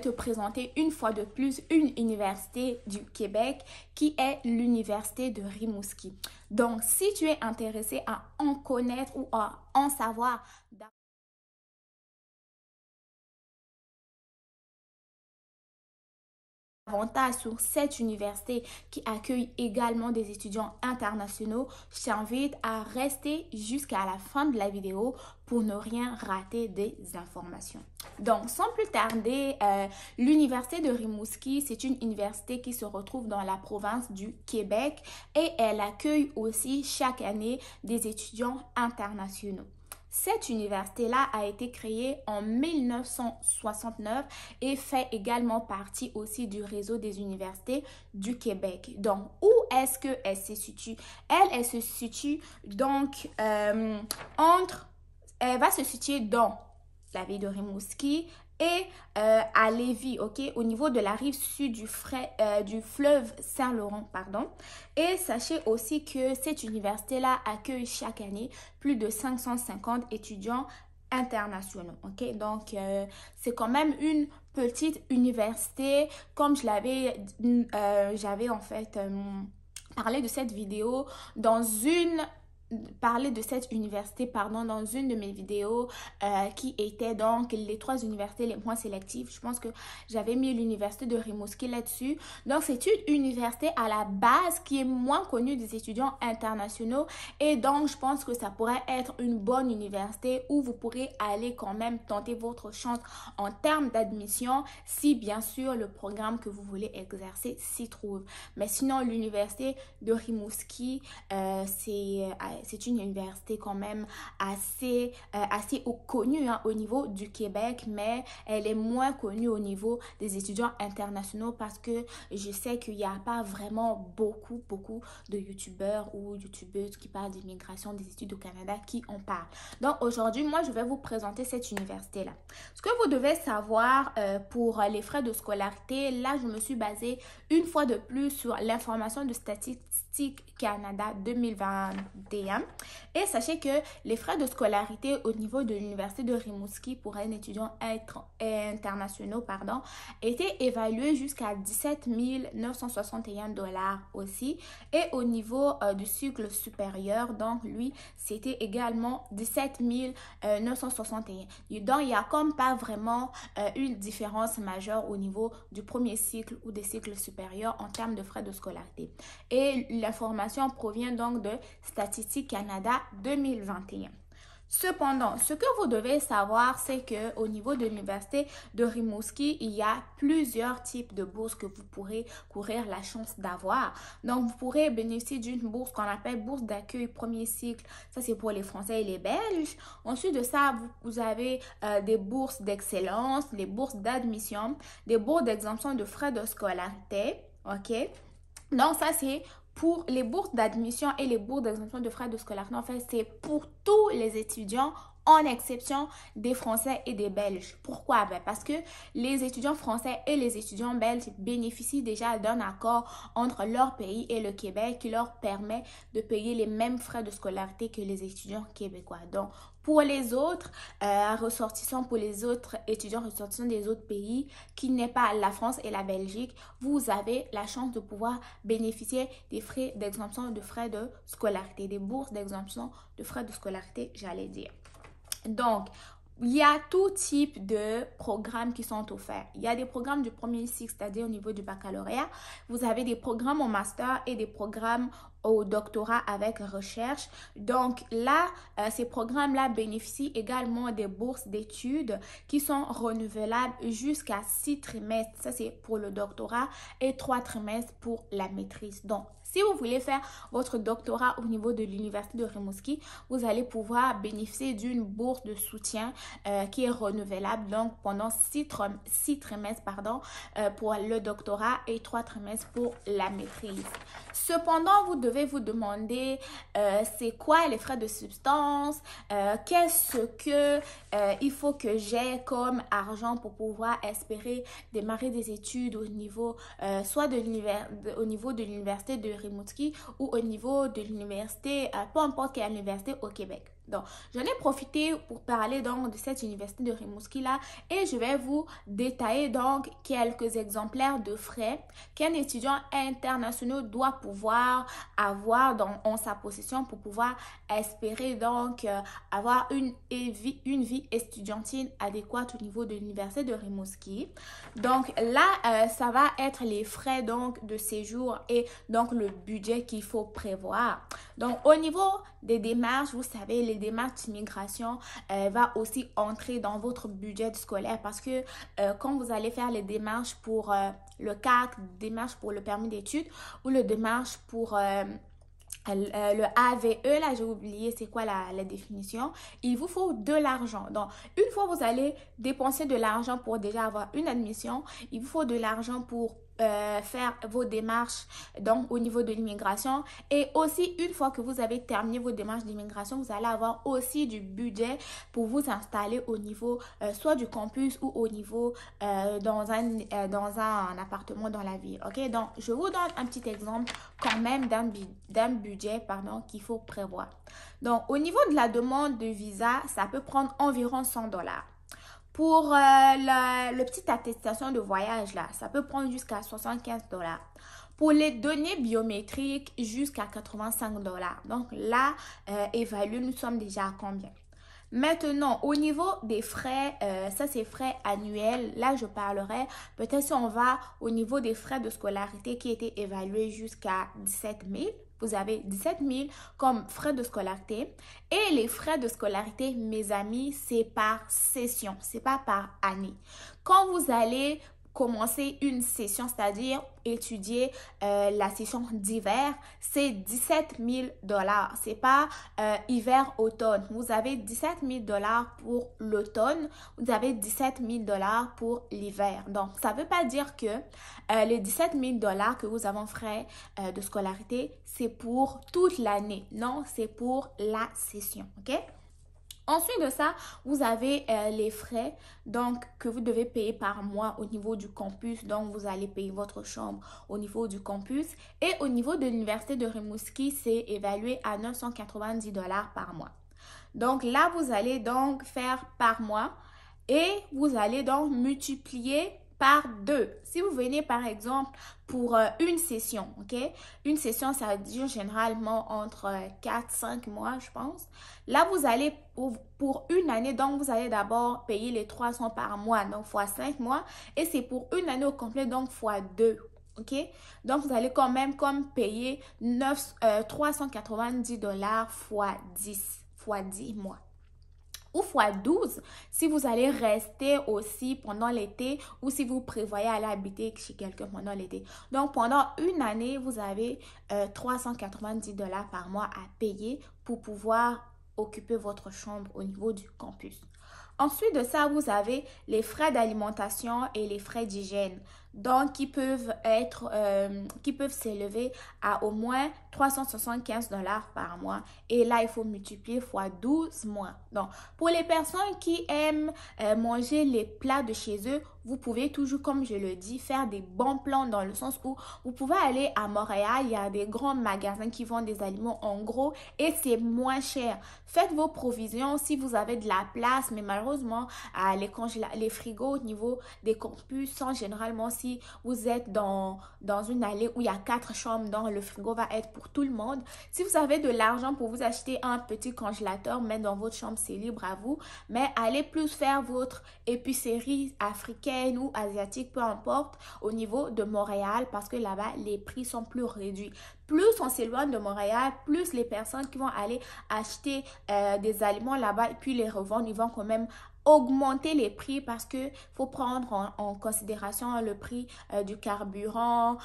te présenter une fois de plus une université du Québec qui est l'université de Rimouski. Donc, si tu es intéressé à en connaître ou à en savoir davantage sur cette université qui accueille également des étudiants internationaux, je t'invite à rester jusqu'à la fin de la vidéo pour ne rien rater des informations. Donc, sans plus tarder, l'université de Rimouski, c'est une université qui se retrouve dans la province du Québec et elle accueille aussi chaque année des étudiants internationaux. Cette université-là a été créée en 1969 et fait également partie aussi du réseau des universités du Québec. Donc, où est-ce qu'elle se situe? Elle se situe donc elle va se situer dans la ville de Rimouski et à Lévis, ok, au niveau de la rive sud du fleuve Saint-Laurent, pardon. Et sachez aussi que cette université-là accueille chaque année plus de 550 étudiants internationaux, ok. Donc, c'est quand même une petite université, comme j'avais en fait parlé de cette vidéo dans cette université, pardon, dans une de mes vidéos qui était donc les 3 universités les moins sélectives. Je pense que j'avais mis l'université de Rimouski là-dessus. Donc, c'est une université à la base qui est moins connue des étudiants internationaux et donc, je pense que ça pourrait être une bonne université où vous pourrez aller quand même tenter votre chance en termes d'admission si, bien sûr, le programme que vous voulez exercer s'y trouve. Mais sinon, l'université de Rimouski, c'est une université quand même assez connue au niveau du Québec, mais elle est moins connue au niveau des étudiants internationaux parce que je sais qu'il n'y a pas vraiment beaucoup de youtubeurs ou youtubeuses qui parlent d'immigration, des études au Canada qui en parlent. Donc aujourd'hui, moi, je vais vous présenter cette université-là. Ce que vous devez savoir pour les frais de scolarité, là, je me suis basée une fois de plus sur l'information de Statistique Canada 2021. Et sachez que les frais de scolarité au niveau de l'université de Rimouski pour un étudiant international, étaient évalués jusqu'à 17 961 $ aussi. Et au niveau du cycle supérieur, donc lui, c'était également 17 961. Donc, il n'y a comme pas vraiment une différence majeure au niveau du premier cycle ou des cycles supérieurs en termes de frais de scolarité. Et l'information provient donc de Statistique Canada 2021. Cependant, ce que vous devez savoir, c'est qu'au niveau de l'université de Rimouski, il y a plusieurs types de bourses que vous pourrez courir la chance d'avoir. Donc, vous pourrez bénéficier d'une bourse qu'on appelle bourse d'accueil premier cycle. Ça, c'est pour les Français et les Belges. Ensuite de ça, vous avez des bourses d'excellence, les bourses d'admission, des bourses d'exemption de frais de scolarité. OK? Donc, ça, c'est pour les bourses d'admission et les bourses d'exemption de frais de scolarité. En fait, c'est pour tous les étudiants, en exception des Français et des Belges. Pourquoi? Parce que les étudiants français et les étudiants belges bénéficient déjà d'un accord entre leur pays et le Québec qui leur permet de payer les mêmes frais de scolarité que les étudiants québécois. Donc, pour les autres ressortissants, pour les autres étudiants ressortissants des autres pays qui n'est pas la France et la Belgique, vous avez la chance de pouvoir bénéficier des frais d'exemption de frais de scolarité, des bourses d'exemption de frais de scolarité, j'allais dire. Donc, il y a tout type de programmes qui sont offerts. Il y a des programmes du premier cycle, c'est-à-dire au niveau du baccalauréat. Vous avez des programmes au master et des programmes au doctorat avec recherche. Donc là, ces programmes-là bénéficient également des bourses d'études qui sont renouvelables jusqu'à 6 trimestres. Ça, c'est pour le doctorat et 3 trimestres pour la maîtrise. Donc, si vous voulez faire votre doctorat au niveau de l'université de Rimouski, vous allez pouvoir bénéficier d'une bourse de soutien qui est renouvelable donc pendant 6 trimestres pour le doctorat et 3 trimestres pour la maîtrise. Cependant, vous devez vous demander c'est quoi les frais de substance, qu'est-ce que il faut que j'ai comme argent pour pouvoir espérer démarrer des études au niveau soit au niveau de l'université de Rimouski ou au niveau de l'université, peu importe quelle université au Québec. Donc, j'en ai profité pour parler donc de cette université de Rimouski là et je vais vous détailler donc quelques exemplaires de frais qu'un étudiant international doit pouvoir avoir en sa possession pour pouvoir espérer donc avoir une vie estudiantine adéquate au niveau de l'université de Rimouski. Donc là, ça va être les frais donc de séjour et donc le budget qu'il faut prévoir. Donc au niveau des démarches, vous savez, les démarches d'immigration va aussi entrer dans votre budget scolaire parce que quand vous allez faire les démarches pour le CAC, démarches pour le permis d'études ou le démarche pour le AVE, là j'ai oublié c'est quoi la définition, il vous faut de l'argent. Donc une fois vous allez dépenser de l'argent pour déjà avoir une admission, il vous faut de l'argent pour faire vos démarches donc au niveau de l'immigration et aussi une fois que vous avez terminé vos démarches d'immigration, vous allez avoir aussi du budget pour vous installer au niveau soit du campus ou au niveau dans un appartement dans la ville. Ok, donc je vous donne un petit exemple quand même d'un budget qu'il faut prévoir. Donc au niveau de la demande de visa, ça peut prendre environ $100. Pour le petite attestation de voyage, là, ça peut prendre jusqu'à $75. Pour les données biométriques, jusqu'à $85. Donc là, évaluez, nous sommes déjà à combien? Maintenant, au niveau des frais, ça c'est frais annuels. Là, je parlerai peut-être si on va au niveau des frais de scolarité qui étaient évalués jusqu'à 17 000. Vous avez 17 000 comme frais de scolarité. Et les frais de scolarité, mes amis, c'est par session, c'est pas par année. Quand vous allez commencer une session, c'est-à-dire étudier la session d'hiver, c'est 17 000 $. C'est pas hiver-automne. Vous avez 17 000 $ pour l'automne. Vous avez 17 000 $ pour l'hiver. Donc, ça veut pas dire que les 17 000 $ que vous avez en frais de scolarité, c'est pour toute l'année. Non, c'est pour la session. OK? Ensuite de ça, vous avez les frais donc que vous devez payer par mois au niveau du campus. Donc, vous allez payer votre chambre au niveau du campus. Et au niveau de l'université de Rimouski, c'est évalué à 990 $ par mois. Donc là, vous allez donc faire par mois et vous allez donc multiplier par 2. Si vous venez par exemple pour une session, ok? Une session, ça dure généralement entre 4-5 mois, je pense. Là, vous allez pour une année, donc vous allez d'abord payer les 300 par mois, donc fois 5 mois. Et c'est pour une année au complet, donc fois 2. Ok, donc vous allez quand même payer 390 $ fois 10 mois. Ou fois 12 si vous allez rester aussi pendant l'été ou si vous prévoyez aller habiter chez quelqu'un pendant l'été. Donc, pendant une année, vous avez 390 $ par mois à payer pour pouvoir occuper votre chambre au niveau du campus. Ensuite de ça, vous avez les frais d'alimentation et les frais d'hygiène. Donc, qui peuvent s'élever à au moins 375 $ par mois. Et là, il faut multiplier fois 12 mois. Donc, pour les personnes qui aiment manger les plats de chez eux, vous pouvez toujours, comme je le dis, faire des bons plans dans le sens où vous pouvez aller à Montréal, il y a des grands magasins qui vendent des aliments en gros et c'est moins cher. Faites vos provisions si vous avez de la place, mais malheureusement, les frigos au niveau des campus sont généralement, si vous êtes dans une allée où il y a 4 chambres, donc le frigo va être pour tout le monde. Si vous avez de l'argent pour vous acheter un petit congélateur, mettre dans votre chambre, c'est libre à vous, mais allez plus faire votre épicerie africaine ou asiatique, peu importe, au niveau de Montréal parce que là-bas, les prix sont plus réduits. Plus on s'éloigne de Montréal, plus les personnes qui vont aller acheter des aliments là-bas et puis les revendre, ils vont quand même augmenter les prix parce que faut prendre en considération le prix du carburant,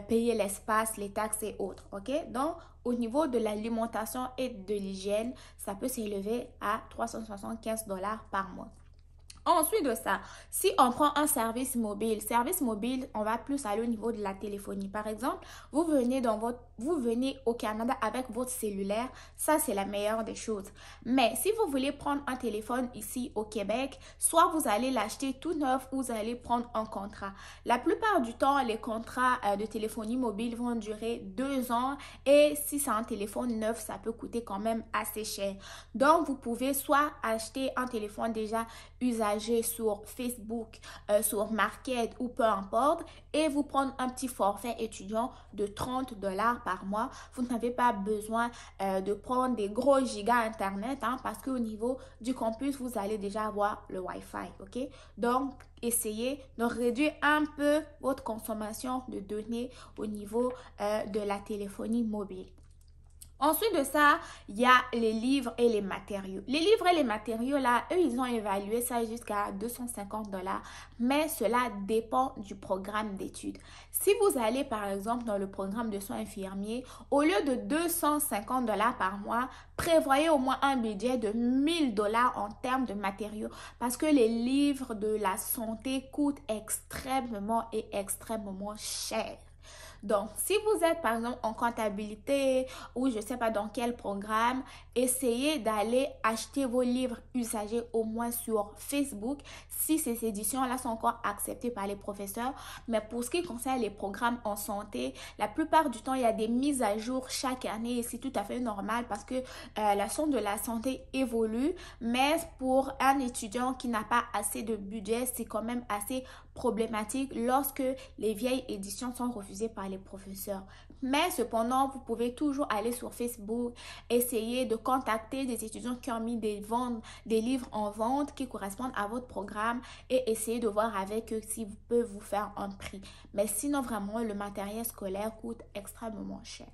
payer l'espace, les taxes et autres. OK? Donc, au niveau de l'alimentation et de l'hygiène, ça peut s'élever à 375 $ par mois. Ensuite de ça, si on prend un service mobile, on va plus aller au niveau de la téléphonie. Par exemple, vous venez au Canada avec votre cellulaire, ça c'est la meilleure des choses. Mais si vous voulez prendre un téléphone ici au Québec, soit vous allez l'acheter tout neuf ou vous allez prendre un contrat. La plupart du temps, les contrats de téléphonie mobile vont durer 2 ans et si c'est un téléphone neuf, ça peut coûter quand même assez cher. Donc, vous pouvez soit acheter un téléphone déjà usagé sur Facebook, sur Market ou peu importe et vous prendre un petit forfait étudiant de 30 $ par mois. Vous n'avez pas besoin de prendre des gros gigas internet parce qu'au niveau du campus, vous allez déjà avoir le Wi-Fi, ok? Donc, essayez de réduire un peu votre consommation de données au niveau de la téléphonie mobile. Ensuite de ça, il y a les livres et les matériaux. Les livres et les matériaux, là, eux, ils ont évalué ça jusqu'à 250 $, mais cela dépend du programme d'études. Si vous allez, par exemple, dans le programme de soins infirmiers, au lieu de 250 $ par mois, prévoyez au moins un budget de 1000 $ en termes de matériaux parce que les livres de la santé coûtent extrêmement cher. Donc, si vous êtes par exemple en comptabilité ou je ne sais pas dans quel programme, essayez d'aller acheter vos livres usagés au moins sur Facebook si ces éditions-là sont encore acceptées par les professeurs. Mais pour ce qui concerne les programmes en santé, la plupart du temps, il y a des mises à jour chaque année et c'est tout à fait normal parce que la science de la santé évolue. Mais pour un étudiant qui n'a pas assez de budget, c'est quand même assez problématique lorsque les vieilles éditions sont refusées par les professeurs. Mais cependant, vous pouvez toujours aller sur Facebook, essayer de contacter des étudiants qui ont mis des livres en vente qui correspondent à votre programme et essayer de voir avec eux s'ils peuvent vous faire un prix. Mais sinon, vraiment, le matériel scolaire coûte extrêmement cher.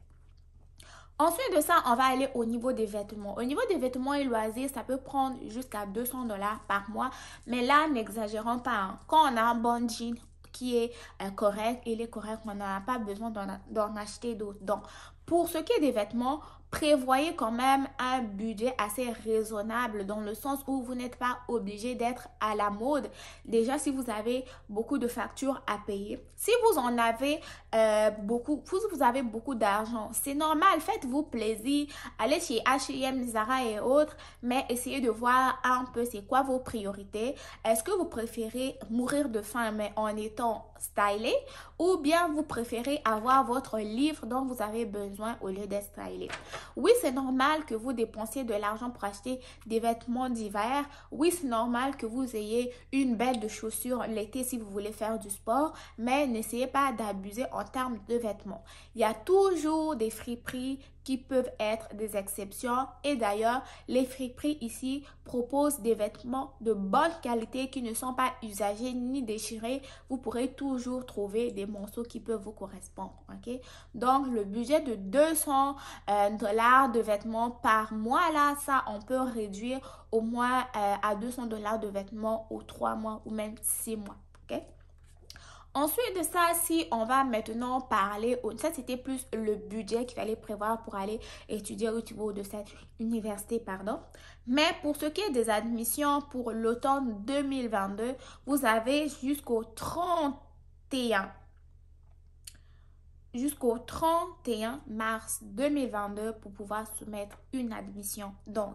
Ensuite de ça, on va aller au niveau des vêtements. Au niveau des vêtements et loisirs, ça peut prendre jusqu'à 200 $ par mois. Mais là, n'exagérons pas. Quand on a un bon jean qui est correct, il est correct, on n'a pas besoin d'en acheter d'autres. Donc, pour ce qui est des vêtements, prévoyez quand même un budget assez raisonnable dans le sens où vous n'êtes pas obligé d'être à la mode. Déjà, si vous avez beaucoup de factures à payer, si vous en avez vous avez beaucoup d'argent, c'est normal, faites-vous plaisir, allez chez H&M, Zara et autres, mais essayez de voir un peu c'est quoi vos priorités. Est-ce que vous préférez mourir de faim mais en étant stylé ou bien vous préférez avoir votre livre dont vous avez besoin au lieu d'être stylé? Oui, c'est normal que vous dépensiez de l'argent pour acheter des vêtements d'hiver. Oui, c'est normal que vous ayez une belle de chaussures l'été si vous voulez faire du sport, mais n'essayez pas d'abuser en termes de vêtements. Il y a toujours des friperies qui peuvent être des exceptions et d'ailleurs, les friperies ici proposent des vêtements de bonne qualité qui ne sont pas usagés ni déchirés. Vous pourrez toujours trouver des morceaux qui peuvent vous correspondre, ok? Donc, le budget de 200 $ de vêtements par mois, là, ça, on peut réduire au moins à 200 $ de vêtements aux 3 mois ou même 6 mois, ok? Ensuite de ça, si on va maintenant parler, ça c'était plus le budget qu'il fallait prévoir pour aller étudier au niveau de cette université, pardon. Mais pour ce qui est des admissions pour l'automne 2022, vous avez jusqu'au 31 mars 2022 pour pouvoir soumettre une admission. Donc,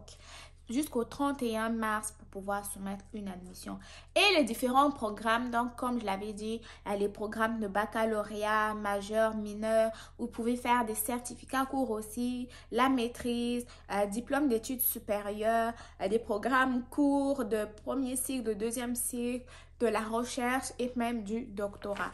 jusqu'au 31 mars pour pouvoir soumettre une admission. Et les différents programmes, donc comme je l'avais dit, il y a les programmes de baccalauréat, majeur, mineur, vous pouvez faire des certificats courts aussi, la maîtrise, diplôme d'études supérieures, des programmes courts de premier cycle, de deuxième cycle, de la recherche et même du doctorat.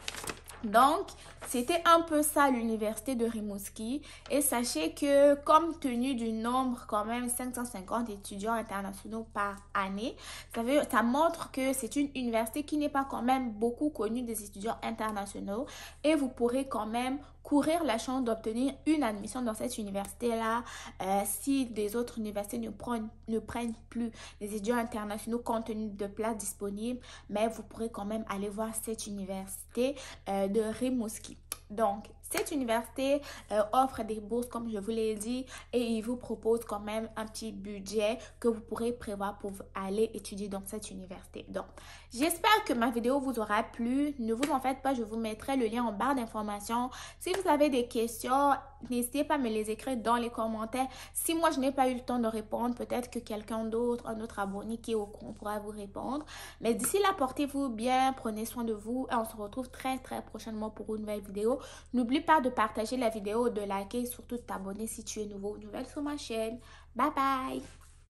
Donc, c'était un peu ça l'université de Rimouski et sachez que compte tenu du nombre quand même 550 étudiants internationaux par année, ça montre que c'est une université qui n'est pas quand même beaucoup connue des étudiants internationaux et vous pourrez quand même courir la chance d'obtenir une admission dans cette université-là si des autres universités ne prennent plus les étudiants internationaux compte tenu de places disponibles, mais vous pourrez quand même aller voir cette université de Rimouski. Donc, cette université offre des bourses, comme je vous l'ai dit, et il vous propose quand même un petit budget que vous pourrez prévoir pour aller étudier dans cette université. Donc, j'espère que ma vidéo vous aura plu. Ne vous en faites pas, je vous mettrai le lien en barre d'informations. Si vous avez des questions, n'hésitez pas à me les écrire dans les commentaires. Si moi, je n'ai pas eu le temps de répondre, peut-être que quelqu'un d'autre, un autre abonné qui est au courant pourra vous répondre. Mais d'ici là, portez-vous bien, prenez soin de vous et on se retrouve très prochainement pour une nouvelle vidéo. N'oublie pas de partager la vidéo, de liker et surtout de t'abonner si tu es nouveau ou nouvelle sur ma chaîne. Bye bye!